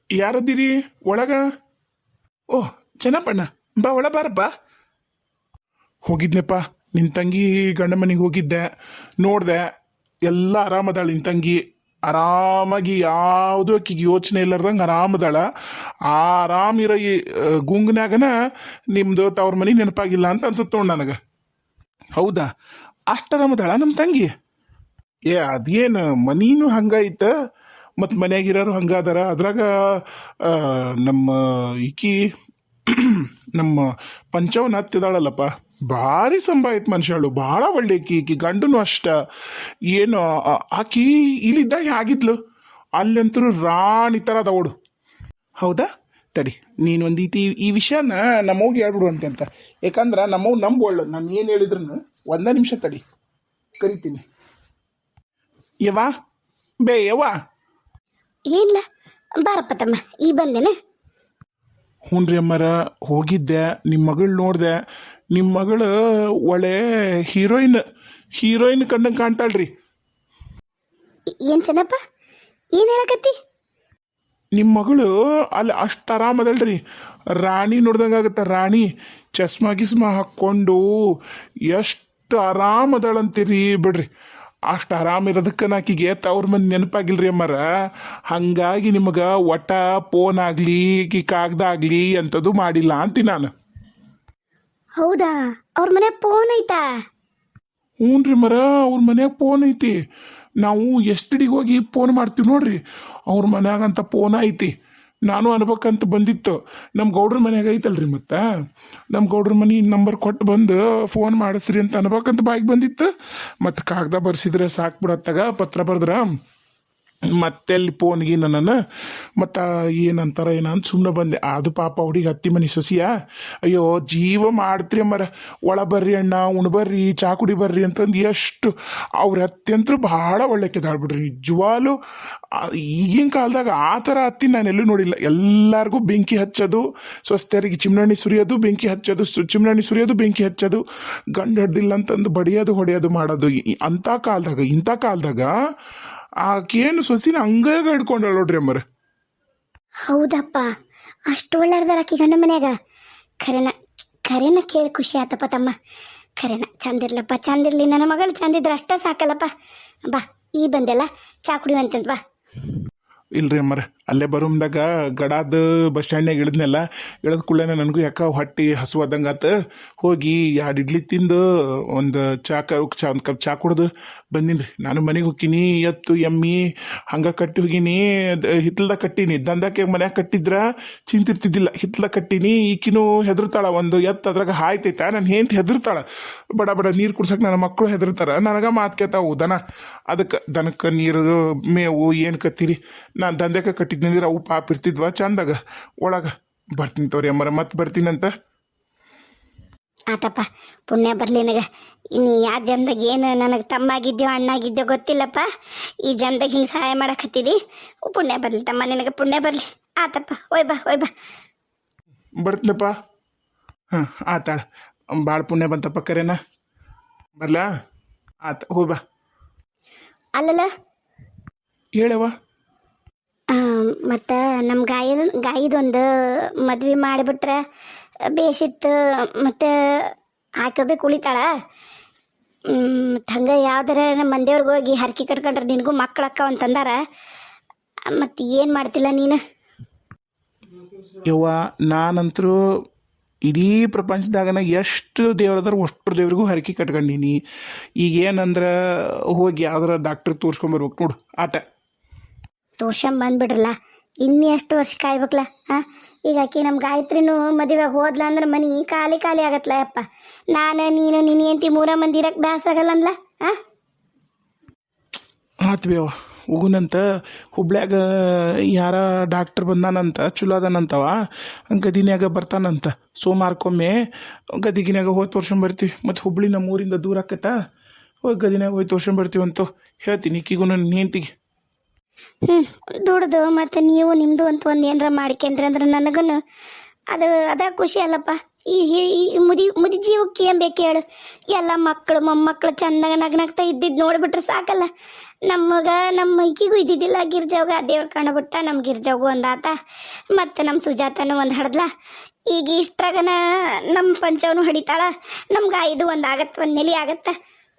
ಯಾರದಿರಿ ಒಳಗ? ಓಹ್ ಚೆನ್ನಪ್ಪಣ್ಣ, ಬಾ ಒಳ ಬಾರಪ್ಪ. ಹೋಗಿದ್ನೆಪ್ಪ, ನಿನ್ನ ತಂಗಿ ಗಂಡ ಮನೆಗೆ ಹೋಗಿದ್ದೆ, ನೋಡಿದೆ, ಎಲ್ಲ ಆರಾಮದಾಳ. ನಿನ್ನ ತಂಗಿ ಆರಾಮಾಗಿ ಯಾವುದೂ ಆಕಿಗೆ ಯೋಚನೆ ಇಲ್ಲಾರ್ದಂಗೆ ಆರಾಮದಾಳ. ಆ ಆರಾಮಿರೋ ಈ ಗುಂಗ್ನ್ಯಾಗನ ನಿಮ್ದು ತವ್ರ ಮನೆ ನೆನಪಾಗಿಲ್ಲ ಅಂತ ಅನ್ಸುತ್ತೆ ನೋಡಿ ನನಗೆ. ಹೌದಾ? ಅಷ್ಟು ಆರಾಮದಾಳ ನಮ್ಮ ತಂಗಿ? ಅದೇನು ಮನೀನು ಹಂಗಾಯ್ತ, ಮತ್ತು ಮನ್ಯಾಗಿರೋರು ಹಂಗಾದಾರ. ಅದ್ರಾಗ ನಮ್ಮ ಈಕಿ ನಮ್ಮ ಪಂಚವನ ಹತ್ತಿದಾಳಲ್ಲಪ್ಪ, ಭಾರಿ ಸಂಭಾಯಿತ ಮನುಷ್ಯಳು, ಭಾಳ ಒಳ್ಳೆ ಈಕಿ ಗಂಡನು ಅಷ್ಟ. ಏನು ಆಕಿ ಇಲ್ಲಿದ್ದಾಗ ಆಗಿದ್ಲು, ಅಲ್ಲಂತರೂ ರಾಣಿ ಥರ ಅದವಳು. ಹೌದಾ? ತಡಿ, ನೀನು ಒಂದೀತಿ ಈ ವಿಷಯನ ನಮ್ಮವ್ಗೆ ಹೇಳ್ಬಿಡು ಅಂತ. ಯಾಕಂದ್ರೆ ನಮ್ಮವ್ ನಂಬೋಳು, ನಾನು ಏನು ಹೇಳಿದ್ರು ಒಂದೇ ನಿಮಿಷ ತಡಿ, ಕರಿತೀನಿ. ಯವ್ವಾ ಬೇ ಯವ್ವಾ. ಏನಿಲ್ಲ, ಬಾರಪ್ಪ ತಮ್ಮ, ಈ ಬಂದೇನೆ. ಹ್ಞೂ ರೀ ಅಮ್ಮರ, ಹೋಗಿದ್ದೆ, ನಿಮ್ಮ ಮಗಳು ನೋಡಿದೆ. ನಿಮ್ಮ ಮಗಳು ಒಳ್ಳೆ ಹೀರೋಯಿನ್ ಕಂಡಂಗೆ ಕಾಣ್ತಾಳ್ರಿ. ಏನು ಚೆನ್ನಪ್ಪ, ಏನು ಹೇಳಕತ್ತಿ? ನಿಮ್ಮ ಮಗಳು ಅಲ್ಲಿ ಅಷ್ಟು ಆರಾಮದಳ್ರಿ, ರಾಣಿ ನೋಡ್ದಂಗೆ ಆಗುತ್ತೆ. ರಾಣಿ ಚಸ್ಮಾ ಗಿಸ್ಮಾ ಹಾಕ್ಕೊಂಡು ಎಷ್ಟು ಆರಾಮದಳಂತೀರಿ ಬಿಡ್ರಿ. ಅಷ್ಟು ಆರಾಮಿರೋದಕ್ಕೆ ನಾಕಿಗೆ ತವ್ರ ಮನೆ ನೆನಪಾಗಿಲ್ರಿ ಅಮ್ಮರ. ಹಾಗಾಗಿ ನಿಮಗೆ ಒಟ್ಟ ಫೋನ್ ಆಗಲಿ ಕಾಗದ ಆಗಲಿ ಅಂಥದ್ದು ಮಾಡಿಲ್ಲ ಅಂತೀನಿ ನಾನು. ಹೌದಾ? ಅವ್ರ ಮನೆ ಫೋನ್ ಐತಾ? ಹ್ಞೂ ರೀ ಮರ, ಅವ್ರ ಮನ್ಯಾಗ ಫೋನ್ ಐತಿ. ನಾವು ಎಷ್ಟಡಿಗೆ ಹೋಗಿ ಫೋನ್ ಮಾಡ್ತೀವಿ ನೋಡ್ರಿ, ಅವ್ರ ಮನ್ಯಾಗಂತ ಫೋನ್ ಐತಿ. ನಾನು ಅನ್ಬೇಕಂತ ಬಂದಿತ್ತು, ನಮ್ಮ ಗೌಡ್ರ ಮನ್ಯಾಗ ಐತಲ್ರಿ. ಮತ್ತು ನಮ್ಮ ಗೌಡ್ರ ಮನೆ ನಂಬರ್ ಕೊಟ್ಟು ಬಂದು ಫೋನ್ ಮಾಡಿಸ್ರಿ ಅಂತ ಅನ್ಬೇಕಂತ ಬಾಯಿಗೆ ಬಂದಿತ್ತು. ಮತ್ತು ಕಾಗದ ಬರ್ಸಿದ್ರೆ ಸಾಕು ಬಿಡತ್ತಾಗ, ಪತ್ರ ಬರ್ದ್ರ ಮತ್ತೆಲ್ಲಿ ಫೋನ್ಗೆ ನನ್ನ ಮತ್ತು ಏನಂತಾರ ಏನಂತ ಸುಮ್ಮನೆ ಬಂದೆ. ಅದು ಪಾಪ ಹುಡುಗಿ ಹತ್ತಿ ಮನೆ ಸೊಸಿಯ, ಅಯ್ಯೋ ಜೀವ ಮಾಡ್ತ್ರಿ ಅಮ್ಮರ. ಒಳ ಬರ್ರಿ ಅಣ್ಣ, ಉಣ್ಬರ್ರಿ, ಚಾ ಕುಡಿ ಬರ್ರಿ ಅಂತಂದು ಎಷ್ಟು ಅವ್ರ ಅತ್ಯಂತರೂ ಭಾಳ ಒಳ್ಳೆಕಿದಾಳ್ ಬಿಡ್ರಿ. ನಿಜವಾಲು ಈಗಿನ ಕಾಲದಾಗ ಆ ಥರ ಹತ್ತಿ ನಾನು ಎಲ್ಲೂ ನೋಡಿಲ್ಲ. ಎಲ್ಲರಿಗೂ ಬೆಂಕಿ ಹಚ್ಚೋದು, ಸ್ವಸ್ಥರಿಗೆ ಚಿಮ್ನಣ್ಣಿ ಸುರಿಯೋದು, ಬೆಂಕಿ ಹಚ್ಚೋದು, ಚಿಮ್ನಣ್ಣಿ ಸುರಿಯೋದು, ಬೆಂಕಿ ಹಚ್ಚೋದು, ಗಂಡು ಹಿಡ್ದಿಲ್ಲ ಅಂತಂದು ಬಡಿಯೋದು ಹೊಡೆಯೋದು ಮಾಡೋದು. ಇಂಥ ಕಾಲದಾಗ ಆಕೇನು ಸೊಸಿನ ಹಂಗಾಗ ಹಿಡ್ಕೊಂಡಳ ನೋಡ್ರಿ ಅಮ್ಮರ. ಹೌದಪ್ಪ, ಅಷ್ಟು ಒಳ್ಳೆಯದಾರ ಆಕಿ ಗಂಡ ಮನ್ಯಾಗ. ಕರೆನ ಕೇಳಿ ಖುಷಿ ಆತಪ್ಪ ತಮ್ಮ. ಚಂದಿರ್ಲಪ್ಪ, ಚಂದಿರ್ಲಿ, ನನ್ನ ಮಗಳು ಚಂದಿದ್ರೆ ಅಷ್ಟೇ ಸಾಕಲ್ಲಪ್ಪ. ಬಾ, ಈ ಬಂದೆಲ್ಲ ಚಾ ಕುಡಿಯುವಂತಂತ ಬಾ. ಇಲ್ರಿ ಅಮ್ಮರ, ಅಲ್ಲೇ ಬರೋಮ್ದಾಗ ಗಡಾದ ಬಸ್ ಸ್ಟ್ಯಾಂಡ್ನಾಗ ಇಳಿದ್ನೆಲ್ಲ, ಇಳಿದ ಕೂಡಲೇ ನನಗೂ ಯಾಕೆ ಹೊಟ್ಟೆ ಹಸುವಾದಂಗೆ ಆತ. ಹೋಗಿ 2 ಇಡ್ಲಿ ತಿಂದು ಒಂದು ಒಂದು ಕಪ್ ಚಾ ಕುಡ್ದು ಬಂದೀನಿ ರೀ. ನಾನು ಮನೆಗೆ ಹೋಗ್ತೀನಿ, ಎತ್ತು ಎಮ್ಮಿ ಹಂಗೆ ಕಟ್ಟಿ ಹೋಗೀನಿ. ಹಿತ್ಲದಾಗ ಕಟ್ಟೀನಿ, ದಂಧಕ್ಕೆ ಮನ್ಯಾಗ ಕಟ್ಟಿದ್ರ ಚಿಂತಿರ್ತಿದ್ದಿಲ್ಲ. ಹಿತ್ಲ ಕಟ್ಟೀನಿ. ಈಕಿನೂ ಹೆದರ್ತಾಳ, ಒಂದು ಎತ್ತು ಅದ್ರಾಗ ಹಾಯ್ತೈತ, ನಾನು ಹೆಂತ ಹೆದರ್ತಾಳ. ಬಡ ನೀರು ಕುಡ್ಸಕ್ಕೆ ನನ್ನ ಮಕ್ಕಳು ಹೆದರ್ತಾರ, ನನಗೆ ಮಾತು ಕೇಳ್ತಾವು ಅದಕ್ಕೆ ದನಕ್ಕೆ ನೀರು ಮೇವು ಏನು ಕತ್ತೀರಿ. ನಾನು ದಂಧೆಗೆ ಕಟ್ಟಿದ್ನಂದ್ರೆ ಅವು ಪಾಪ ಇರ್ತಿದ್ವ ಚಂದಾಗ. ಒಳಗೆ ಬರ್ತೀನಿ ತೋರಿ ಅಮ್ಮರ, ಮತ್ತೆ ಬರ್ತೀನಂತ. ಆತಪ್ಪ, ಪುಣ್ಯ ಬರಲಿ ನನಗೆ. ಇನ್ನು ಯಾವ ಜನ್ದಾಗ ಏನು ನನಗೆ ತಮ್ಮಾಗಿದ್ಯೋ ಅಣ್ಣಾಗಿದ್ಯೋ ಗೊತ್ತಿಲ್ಲಪ್ಪ, ಈ ಜನ್ದಾಗ ಹಿಂಗೆ ಸಹಾಯ ಮಾಡಕತ್ತಿದ್ದಿ. ಪುಣ್ಯ ಬರಲಿ ತಮ್ಮ, ನಿನಗೆ ಪುಣ್ಯ ಬರಲಿ. ಆತಪ್ಪ, ಒಯ್ ಬಾ. ಬರ್ತೀನಪ್ಪ. ಹಾಂ ಆತಾಳ, ಭಾಳ ಪುಣ್ಯ ಬಂತಪ್ಪ, ಕರೆನಾ ಬರ್ಲಾ? ಆತ, ಹೋಯ್ ಬಾ. ಅಲ್ಲಲ್ಲ ಹೇಳವ. ಮತ್ತು ನಮ್ಮ ಗಾಯದೊಂದು ಮದ್ವೆ ಮಾಡಿಬಿಟ್ರೆ ಬೇಸಿತ್ತು. ಮತ್ತು ಹಾಕೋಬೇಕು ಉಳಿತಾಳ. ಹಂಗೆ ಯಾವ್ದಾರ ನಮ್ಮ ಮಂದಿಯವ್ರಿಗೆ ಹೋಗಿ ಹರಕೆ ಕಟ್ಕೊಂಡ್ರೆ ನಿನಗೂ ಮಕ್ಕಳಕ್ಕ ಅಂತಂದಾರ. ಮತ್ತು ಏನು ಮಾಡ್ತಿಲ್ಲ ನೀನು? ಯವ್ವ, ನಾನಂತರೂ ಇಡೀ ಪ್ರಪಂಚದಾಗನ ಎಷ್ಟು ದೇವ್ರದಾರ ಅಷ್ಟು ದೇವ್ರಿಗೂ ಹರಕೆ ಕಟ್ಕೊಂಡೀನಿ. ಈಗೇನಂದ್ರೆ ಹೋಗಿ ಯಾವ್ದಾರ ಡಾಕ್ಟ್ರಿಗೆ ತೋರಿಸ್ಕೊಂಬರ್ಬೇಕು ನೋಡು, ಆಟ ತೋರ್ಸಂಬಂದ್ಬಿಡ್ರಲ್ಲ. ಇನ್ನೂ ಎಷ್ಟು ವರ್ಷ ಕಾಯ್ಬೇಕಲ್ಲ? ಹಾಂ, ಈಗ ಆಕಿ ನಮ್ಮ ಗಾಯತ್ರಿನೂ ಮದುವೆಗೆ ಹೋದ್ಲ ಅಂದ್ರೆ ಮನೆ ಖಾಲಿ ಆಗತ್ತಲ್ಲ ಯಪ್ಪ. ನೀನು ನಿನ್ನ ಹೆಂಡತಿ 3 ಮಂದಿ ಇರಕ್ಕೆ ಬ್ಯಾಸ ಆಗಲ್ಲ ಅನ್ಲ? ಹಾಂ ಆತ್ವೇವ ಹೋಗುನಂತ. ಹುಬ್ಳ್ಯಾಗ ಯಾರ ಡಾಕ್ಟ್ರ್ ಬಂದಾನಂತ, ಚಲೋ ಅದಾನಂತವ. ಗದಿನ್ಯಾಗ ಬರ್ತಾನಂತ ಸೋಮವಾರಕ್ಕೊಮ್ಮೆ. ಗದಿಗಿನ್ಯಾಗ ಹೋಗಿ ತೋರ್ಸ್ಕೊಂಬರ್ತೀವಿ. ಮತ್ತು ಹುಬ್ಳಿ ನಮ್ಮ ಊರಿಂದ ದೂರ ಆಕತ್ತ, ಹೋಗಿ ಗದಿನ್ಯಾಗ ಹೋಗಿ ತೋರ್ಸ್ಕೊಂಬರ್ತೀವಂತ ಹೇಳ್ತೀನಿ ಈಕಿಗೂ ನನ್ನ ಹೆಂಡ್ತಿಗೆ. ದುಡ್ದು ಮತ್ತು ನೀವು ನಿಮ್ಮದು ಅಂತ ಒಂದು ಏನಾರ ಮಾಡ್ಕೊಂಡ್ರಿ ಅಂದ್ರೆ ನನಗೂ ಅದ ಖುಷಿ ಅಲ್ಲಪ್ಪ. ಈ ಮುದಿ ಜೀವಕ್ಕೆ ಏನು ಬೇಕು ಹೇಳು? ಎಲ್ಲ ಮಕ್ಕಳು ಮೊಮ್ಮಕ್ಕಳು ಚಂದಾಗ ನಗ್ನಗ್ತಾ ಇದ್ದಿದ್ದು ನೋಡಿಬಿಟ್ರೆ ಸಾಕಲ್ಲ. ನಮ್ಮ ಮೈಕಿಗೂ ಇದ್ದಿದ್ದಿಲ್ಲ ಗಿರ್ಜಾವ್ಗ, ದೇವ್ರು ಕಾಣಬಿಟ್ಟ. ನಮ್ಮ ಗಿರ್ಜಾವ್ಗೂ ಒಂದು ಆತ, ಮತ್ತು ನಮ್ಮ ಸುಜಾತನೂ ಒಂದು ಹಡ್ದಲ. ಈಗ ಇಷ್ಟ್ರಾಗನ ನಮ್ಮ ಪಂಚವನು ಹೊಡಿತಾಳ. ನಮ್ಗೆ ಇದು ಒಂದು ಆಗತ್ತೆ, ಒಂದು ನೆಲೆ ಆಗತ್ತೆ.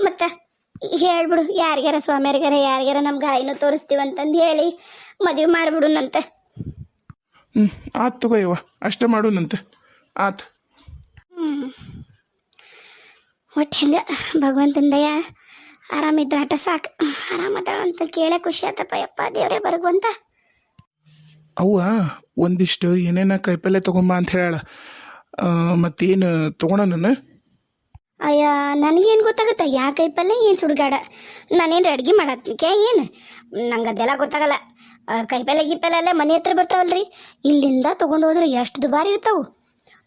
ಮತ್ತು ಹೇಳ್ಬಿಡು, ಯಾರಿಗಾರ ಸ್ವಾಮಿಯರಿಗಾರ ಯಾರಿಗಾರ ನಮ್ಮ ಗಾಯಿನೂ ತೋರಿಸ್ತೀವಂತಂದು ಹೇಳಿ ಮದುವೆ ಮಾಡಿಬಿಡುನಂತೆ. ಆತು ತಗೋ ಯವ್ವ, ಅಷ್ಟೇ ಮಾಡೋಣಂತೆ. ಆತು. ಒಟ್ಟು ಹೆಂಗೆ ಭಗವಂತನ ದಯ ಆರಾಮಿದ್ರೆ ಆಟ ಸಾಕು. ಆರಾಮದಾಳಂತ ಕೇಳೇ ಖುಷಿ ಆತಪ್ಪ. ಯಪ್ಪ ದೇವರೇ ಭಗವಂತ. ಅವ್ವ ಒಂದಿಷ್ಟು ಏನೇನ ಕಾಯಿಪಲ್ಲೆ ತೊಗೊಂಬ ಅಂತ ಹೇಳ. ಮತ್ತೇನು ತೊಗೊಳನ? ಅಯ್ಯ, ನನಗೇನು ಗೊತ್ತಾಗುತ್ತೆ ಯಾ ಕೈಪಲ್ಲೆ ಏನು ಸುಡುಗಾಡ. ನಾನೇನು ಅಡ್ಗೆ ಮಾಡತ್ಲಿಕ್ಕೆ ಏನು? ನಂಗೆ ಅದೆಲ್ಲ ಗೊತ್ತಾಗಲ್ಲ. ಕೈಪಲ್ಲೆ ಗಿಪ್ಪಲ್ಲೆ ಅಲ್ಲೇ ಮನೆ ಹತ್ರ ಬರ್ತಾವಲ್ರಿ, ಇಲ್ಲಿಂದ ತೊಗೊಂಡು ಹೋದ್ರೆ ಎಷ್ಟು ದುಬಾರಿ ಇರ್ತಾವೆ.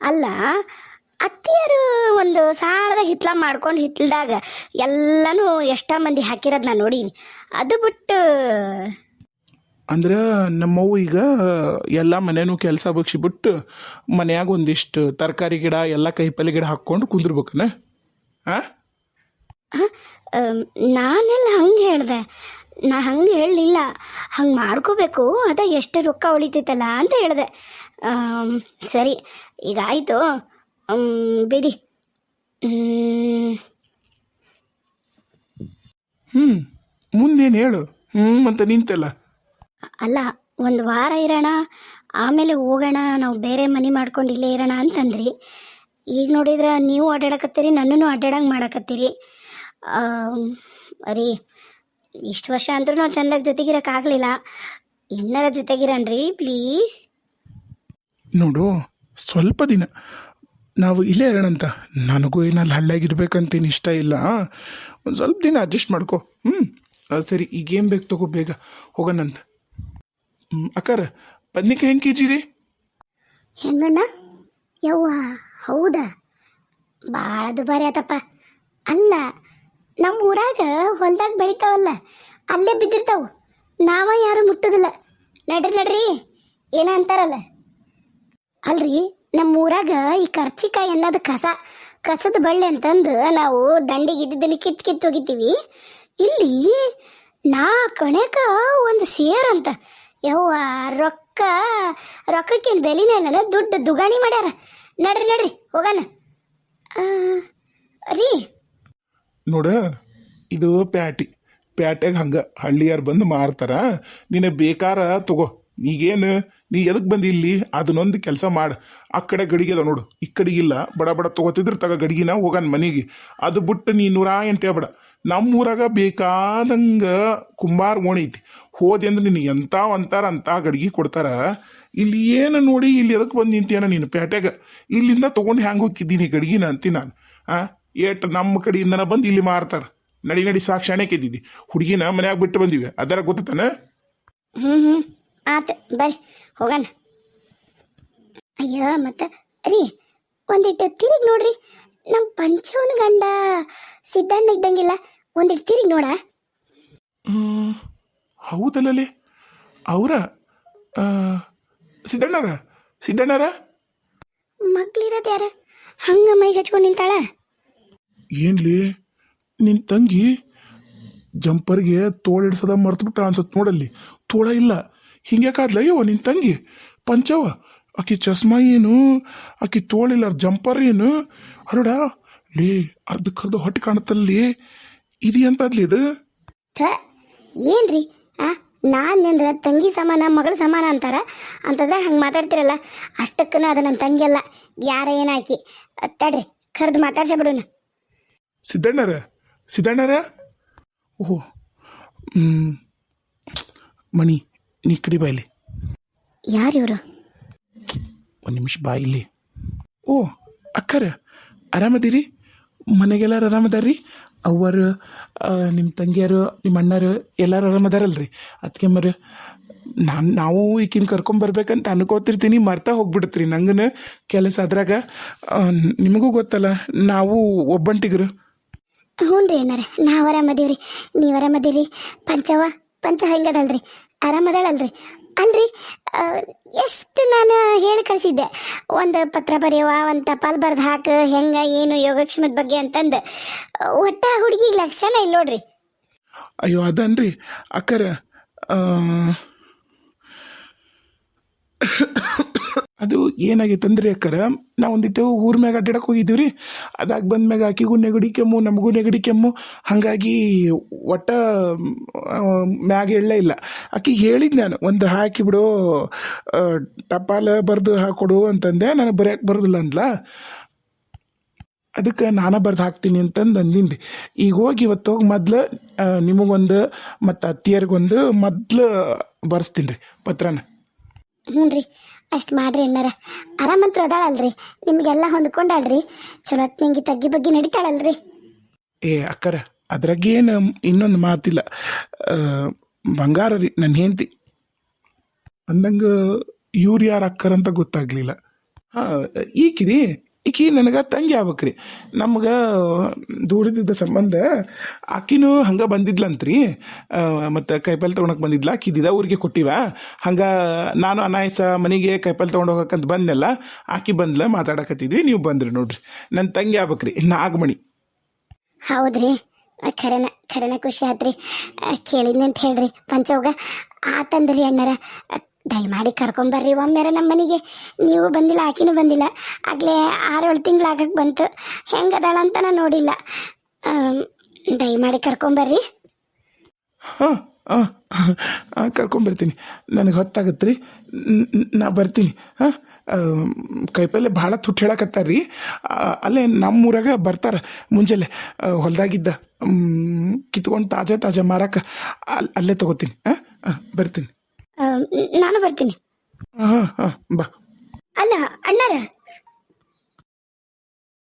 ಅಲ್ಲ, ಅತ್ತಿಯರು ಒಂದು ಸಾಲದ ಹಿತ್ಲ ಮಾಡ್ಕೊಂಡು ಹಿತ್ಲದಾಗ ಎಲ್ಲನೂ ಎಷ್ಟ ಮಂದಿ ಹಾಕಿರೋದು ನಾನು ನೋಡೀನಿ. ಅದು ಬಿಟ್ಟು ಅಂದ್ರೆ ನಮ್ಮವ್ವ ಈಗ ಎಲ್ಲ ಮನೇನೂ ಕೆಲಸ ಬಗ್ಸಿಬಿಟ್ಟು ಮನ್ಯಾಗ ಒಂದಿಷ್ಟು ತರಕಾರಿ ಗಿಡ ಎಲ್ಲ ಕಾಯಿಪಲ್ಲೆ ಗಿಡ ಹಾಕ್ಕೊಂಡು ಕುಂದಿರ್ಬೇಕನ? ಹಾಂ, ನಾನೆಲ್ಲ ಹಂಗೆ ಹೇಳ್ದೆ. ನಾ ಹಂಗೆ ಹೇಳಲಿಲ್ಲ. ಹಂಗೆ ಮಾಡ್ಕೋಬೇಕು, ಅದ ಎಷ್ಟು ರೊಕ್ಕ ಉಳಿತೈತಲ್ಲ ಅಂತ ಹೇಳಿದೆ. ಸರಿ, ಈಗ ಆಯಿತು ಬಿಡಿ. ಮುಂದೇನು ಹೇಳು. ಅಂತ ನಿಂತಲ್ಲ. ಅಲ್ಲ, ಒಂದು ವಾರ ಇರೋಣ, ಆಮೇಲೆ ಹೋಗೋಣ, ನಾವು ಬೇರೆ ಮನೆ ಮಾಡ್ಕೊಂಡು ಇಲ್ಲೇ ಇರೋಣ ಅಂತಂದ್ರಿ. ಈಗ ನೋಡಿದ್ರೆ ನೀವು ಅಡ್ಡಾಡಕತ್ತೀರಿ, ನನ್ನೂ ಅಡ್ಡಾಡಂಗೆ ಮಾಡಕತ್ತೀರಿ. ರೀ, ಇಷ್ಟು ವರ್ಷ ಅಂದ್ರೂ ನಾವು ಚಂದಾಗಿ ಜೊತೆಗಿರೋಕ್ಕಾಗಲಿಲ್ಲ. ಇನ್ನರ ಜೊತೆಗಿರಣ್ರಿ ಪ್ಲೀಸ್. ನೋಡು, ಸ್ವಲ್ಪ ದಿನ ನಾವು ಇಲ್ಲೇ ಇರೋಣಂತ. ನನಗೂ ಏನಲ್ಲಿ ಹಳ್ಳಿಯಾಗಿರ್ಬೇಕಂತೇನು ಇಷ್ಟ ಇಲ್ಲ. ಒಂದು ಸ್ವಲ್ಪ ದಿನ ಅಡ್ಜಸ್ಟ್ ಮಾಡ್ಕೊ. ಸರಿ, ಈಗೇನು ಬೇಕು ತಗೋ, ಬೇಗ ಹೋಗೋಣಂತ. ಅಕ್ಕಾರ, ಬದ್ನಿಕಾಯಿ ಹೆಂಗೆ ಕೆಜಿ ರೀ? ಹೆಂಗಣ್ಣ? ಯವ್ವ, ಹೌದಾ? ಭಾಳ ದುಬಾರಿ ಆತಪ್ಪ. ಅಲ್ಲ, ನಮ್ಮ ಊರಾಗ ಹೊಲ್ದಾಗ ಬೆಳಿತಾವಲ್ಲ, ಅಲ್ಲೇ ಬಿದ್ದಿರ್ತಾವು. ನಾವ ಯಾರು ಮುಟ್ಟೋದಿಲ್ಲ. ನಡ್ರಿ ಏನ ಅಂತಾರಲ್ಲ. ಅಲ್ರಿ, ನಮ್ಮ ಊರಾಗ ಈ ಕರ್ಚಿಕಾಯಿ ಅನ್ನೋದು ಕಸದ ಬಳ್ಳಿ ಅಂತಂದು ನಾವು ದಂಡಿಗೆ ಇದ್ದಿದ್ದನ್ನು ಕಿತ್ತು ಒಗಿತೀವಿ. ಇಲ್ಲಿ ನಾ ಕಣಕ ಒಂದು ಸೇರ್ ಅಂತ. ಯವ್ವ, ರೊಕ್ಕಕ್ಕೇನು ಬೆಲೆನೇ ಇಲ್ಲ, ದುಡ್ಡು ದುಗಾಣಿ ಮಾಡ್ಯಾರ. ನಡ್ರಿ ಹೋಗೋಣ ರೀ. ನೋಡ, ಇದು ಪ್ಯಾಟ್ಯಾಗ ಹಂಗೆ ಹಳ್ಳಿಯಾರು ಬಂದು ಮಾರ್ತಾರ. ನಿನಗೆ ಬೇಕಾರ ತಗೋ. ಈಗೇನು ನೀ ಎದಕ್ಕೆ ಬಂದು ಇಲ್ಲಿ ಅದನ್ನೊಂದು ಕೆಲಸ ಮಾಡು. ಆ ಕಡೆ ಗಡಿಗೆ ಅದ ನೋಡು, ಈ ಕಡೆಗಿಲ್ಲ. ಬಡ ತಗೋತಿದ್ರು ತಗ ಗಡಿಗಿನ ಹೋಗೋಣ ಮನೆಗೆ. ಅದು ಬಿಟ್ಟು ನೀ 108 ಹೇಳ್ಬೇಡ. ನಮ್ಮೂರಾಗ ಬೇಕಾದಂಗೆ ಕುಂಬಾರ ಓಣಿ ಐತಿ. ಹೋದೆ ಅಂದ್ರೆ ನಿನಗೆ ಎಂಥ ಅಂತಾರ ಗಡಿಗೆ ಕೊಡ್ತಾರ. ಇಲ್ಲಿ ಏನು ನೋಡಿ, ಇಲ್ಲಿ ಎದಕ್ಕೆ ಬಂದು ನಿಂತೀಯನ ನೀನು ಪ್ಯಾಟ್ಯಾಗ? ಇಲ್ಲಿಂದ ತೊಗೊಂಡು ಹ್ಯಾಂಗೆ ಹೋಗಿದ್ದೀನಿ ಗಡಿಗಿನ ಅಂತೀನಿ ನಾನು. ಏಟ್ ನಮ್ಮ ಕಡೆಯಿಂದನ ಬಂದು ಇಲ್ಲಿ ಮಾರ್ತಾರ. ನಡಿ ಸಾಕ್ಷಾಣಕ್ಕೆ ಇದ್ದಿದ್ದಿ. ಹುಡುಗಿನ ಮನ್ಯಾಗ ಬಿಟ್ಟು ಬಂದಿವಿ, ಅದರ ಗೊತ್ತಾನ? ಆತ, ಬರ್ರಿ ಹೋಗೋಣ. ಅಯ್ಯೋ, ಮತ್ತೆ ರೀ, ಒಂದಿಟ್ಟು ತಿರುಗಿ ನೋಡ್ರಿ. ನಮ್ಮ ಪಂಚವನ ಗಂಡ ಸಿದ್ದಣ್ಣ ಇದ್ದಂಗಿಲ್ಲ, ಒಂದಿಟ್ಟು ತಿರುಗಿ ನೋಡ. ಹೌದಲ್ಲೇ ಅವರ ಸಿದ್ದಣ್ಣರ ಮಕ್ಳಿರೋದು ಯಾರ ಹಂಗ ಮೈಗೆ ಹಚ್ಕೊಂಡು ನಿಂತಾಳ? ಏನ್ಲಿ, ನಿನ್ನ ತಂಗಿ ಜಂಪರ್ಗೆ ತೋಳಿಡ್ಸದ ಮರ್ತುಬಿಟ್ಟ ಅನ್ಸತ್ ನೋಡಲ್ಲಿ. ತೋಳ ಇಲ್ಲ, ಹಿಂಗ್ಯಾಕಾದ್ಲ ಅಯ್ಯೋ ನಿನ್ನ ತಂಗಿ ಪಂಚವ. ಆಕಿ ಚಸ್ಮಾ ಏನು, ಆಕಿ ತೋಳಿಲ್ಲ, ಜಂಪರ್ ಏನು ಅರೋಡ ಲೇ, ಅರ್ಧಕ್ಕರ್ಧ ಹೊಟ್ಟೆ ಕಾಣುತ್ತಲ್ಲಿ. ಇದು ಎಂತದ್ಲಿ ಇದು? ಏನ್ರಿ, ನಾನಂದ್ರೆ ತಂಗಿ ಸಮಾನ ಮಗಳ ಸಮಾನ ಅಂತಾರ ಅಂತಂದ್ರೆ ಹಂಗೆ ಮಾತಾಡ್ತಿರಲ್ಲ. ಅಷ್ಟಕ್ಕೂ ಅದು ನನ್ನ ತಂಗಿ ಅಲ್ಲ, ಯಾರ ಏನಾಕಿ. ತಡ್ರಿ, ಕರೆದು ಮಾತಾಡ್ಸ ಬಿಡೋಣ. ಸಿದ್ದಣ್ಣರ ಓಹೋ, ಮಣಿ, ನೀ ಕಡಿ ಬಾಯಿಲಿ. ಯಾರಿವರು? ಒಂದು ನಿಮಿಷ ಬಾಯಿಲಿ. ಓ ಅಕ್ಕರ, ಆರಾಮದಿರಿ? ಮನೆಗೆಲ್ಲರೂ ಆರಾಮದಾರ್ರಿ? ಅವ್ವರು, ನಿಮ್ಮ ತಂಗಿಯರು, ನಿಮ್ಮ ಅಣ್ಣರು ಎಲ್ಲರೂ ಆರಾಮದಾರಲ್ರಿ? ಅದಕ್ಕೆ ನಾವು ಈಕಿನ ಕರ್ಕೊಂಬರ್ಬೇಕಂತ ಅನ್ಕೋತಿರ್ತೀನಿ, ಮರ್ತಾ ಹೋಗ್ಬಿಡ್ತೀರಿ ನಂಗನ ಕೆಲಸ. ಅದ್ರಾಗ ನಿಮಗೂ ಗೊತ್ತಲ್ಲ, ನಾವು ಒಬ್ಬಂಟಿಗರು. ಹ್ಞೂ ರೀ ಅಣ್ಣಾರೆ, ನಾವು ಆರಾಮದೀವ್ರಿ. ನೀವು ಆರಾಮದೀರಿ? ಪಂಚ ಹೆಂಗದಲ್ರಿ? ಆರಾಮದಾಳಲ್ರಿ? ಅಲ್ರಿ, ಎಷ್ಟು ನಾನು ಹೇಳಿ ಕಳಿಸಿದ್ದೆ ಒಂದು ಪತ್ರ ಬರೆಯವ ಒಂದು ಟಪಾಲ್ ಬರ್ದು ಹಾಕು ಹೆಂಗೆ ಏನು ಯೋಗಕ್ಷೇಮದ ಬಗ್ಗೆ ಅಂತಂದು ಒಟ್ಟ ಹುಡುಗಿಗೆ ಲಕ್ಷಣ ಇಲ್ಲ ನೋಡ್ರಿ. ಅಯ್ಯೋ ಅದನ್ರಿ ಅಕ್ಕರ ಅದು ಏನಾಗೈತಂದ್ರಿ ಅಕ್ಕರ ನಾವು ಒಂದಿಟ್ಟು ಊರ ಮ್ಯಾಗ ಅಡ್ಡಾಡಕ್ಕೆ ಹೋಗಿದ್ದೀವಿ ರೀ. ಅದಾಗ ಬಂದ್ಮ್ಯಾಗ ಆಕಿಗೂ ನೆಗಡಿ ಕೆಮ್ಮು ನಮಗೂ ನೆಗಡಿ ಕೆಮ್ಮು, ಹಾಗಾಗಿ ಒಟ್ಟ ಮ್ಯಾಗ ಹೇಳಲೇ ಇಲ್ಲ. ಆಕಿಗೆ ಹೇಳಿದ್ದು ನಾನು ಒಂದು ಹಾಕಿಬಿಡು ಟಪಾಲ ಬರೆದು ಹಾಕೊಡು ಅಂತಂದೆ. ನನಗೆ ಬರೆಯಕ್ಕೆ ಬರೋದಿಲ್ಲ ಅಂದ್ಲ. ಅದಕ್ಕೆ ನಾನು ಬರ್ದು ಹಾಕ್ತೀನಿ ಅಂತಂದು ಅಂದಿನಿ ರೀ. ಈಗ ಹೋಗಿ ಇವತ್ತು ಹೋಗಿ ಮೊದ್ಲು ನಿಮಗೊಂದು ಮತ್ತು ಅತ್ತಿಯರಿಗೊಂದು ಮೊದ್ಲು ಬರ್ಸ್ತೀನಿ ರೀ ಪತ್ರನ. ಹ್ಞೂ ರೀ, ಅಷ್ಟು ಮಾಡ್ರಿ ಅಣ್ಣಾರ. ಆರಾಮಂತ್ರ ಅದಾಳಲ್ರಿ, ನಿಮಗೆಲ್ಲ ಹೊಂದ್ಕೊಂಡಾಳ್ರಿ, ಚಲೋ ನಿಂಗೆ ತಗ್ಗಿ ಬಗ್ಗೆ ನಡೀತಾಳಲ್ರಿ. ಏ ಅಕ್ಕರ ಅದ್ರಾಗೇನು ಇನ್ನೊಂದು ಮಾತಿಲ್ಲ, ಬಂಗಾರ ರೀ ನನ್ನ ಹೆಂಡತಿ ಅಂದಂಗೆ ಇವ್ರು ಯಾರು ಅಕ್ಕರ ಅಂತ ಗೊತ್ತಾಗ್ಲಿಲ್ಲ. ಹಾಂ ಈಕಿರಿ ಈಕಿ ನನಗೆ ತಂಗಿ ಆಗ್ಬೇಕ್ರಿ. ನಮ್ಗೆ ದೂರದಿದ್ದ ಸಂಬಂಧ ಆಕಿನೂ ಹಂಗೆ ಬಂದಿದ್ಲಂತ್ರಿ. ಮತ್ತು ಕೈಪಲ್ ತೊಗೊಳಕ್ಕೆ ಬಂದಿದ್ಲ, ಆಕಿದ್ದ ಊರಿಗೆ ಕೊಟ್ಟಿವ. ಹಂಗೆ ನಾನು ಅನಾಯಸ ಮನೆಗೆ ಕೈಪಲ್ ತೊಗೊಂಡು ಹೋಗಕ್ಕಂತ ಬಂದೆಲ್ಲ, ಆಕಿ ಬಂದ್ಲ ಮಾತಾಡಕತ್ತಿದ್ವಿ, ನೀವು ಬಂದ್ರಿ ನೋಡ್ರಿ. ನನ್ನ ತಂಗಿ ಆಗ್ಬೇಕ್ರಿ, ನಾಗಮಣಿ. ಹೌದ್ರಿ, ಖರೇನ ಖುಷಿ ಆತ್ರಿ. ಕೇಳಿದ್ನಿ ಅಂತ ಹೇಳ್ರಿ ಪಂಚೋಗ ಆತಂದ್ರಿ ಅಣ್ಣಾರ. ದಯಮಾಡಿ ಕರ್ಕೊಂಬರ್ರಿ ಒಮ್ಮೆರ ನಮ್ಮ ಮನೆಗೆ. ನೀವು ಬಂದಿಲ್ಲ, ಆಕಿನೂ ಬಂದಿಲ್ಲ. ಆಗಲೇ 6-7 ತಿಂಗಳು ಆಗಕ್ಕೆ ಬಂತು. ಹೆಂಗೆ ಅದಾಳ ಅಂತ ನಾನು ನೋಡಿಲ್ಲ. ದಯಮಾಡಿ ಕರ್ಕೊಂಬರ್ರಿ. ಹಾಂ ಹಾಂ ಕರ್ಕೊಂಬರ್ತೀನಿ. ನನಗೆ ಹೊತ್ತಾಗತ್ತೆ ರೀ, ನಾ ಬರ್ತೀನಿ. ಹಾಂ ಕೈಪಲ್ಲೆ ಭಾಳ ತುಟ್ಟು ಹೇಳಕತ್ತಾರ್ರಿ. ಅಲ್ಲೇ ನಮ್ಮೂರಾಗ ಬರ್ತಾರೆ ಮುಂಜಾನೆ ಹೊಲದಾಗಿದ್ದ ಕಿತ್ಕೊಂಡು ತಾಜಾ ಮಾರಕ್ಕೆ ಅಲ್ಲೇ ತೊಗೋತೀನಿ. ಹಾಂ ಬರ್ತೀನಿ. ನಾನು ಬರ್ತೀನಿ. ಹಾಂ ಬಾ. ಅಲ್ಲ ಅಣ್ಣಾರ,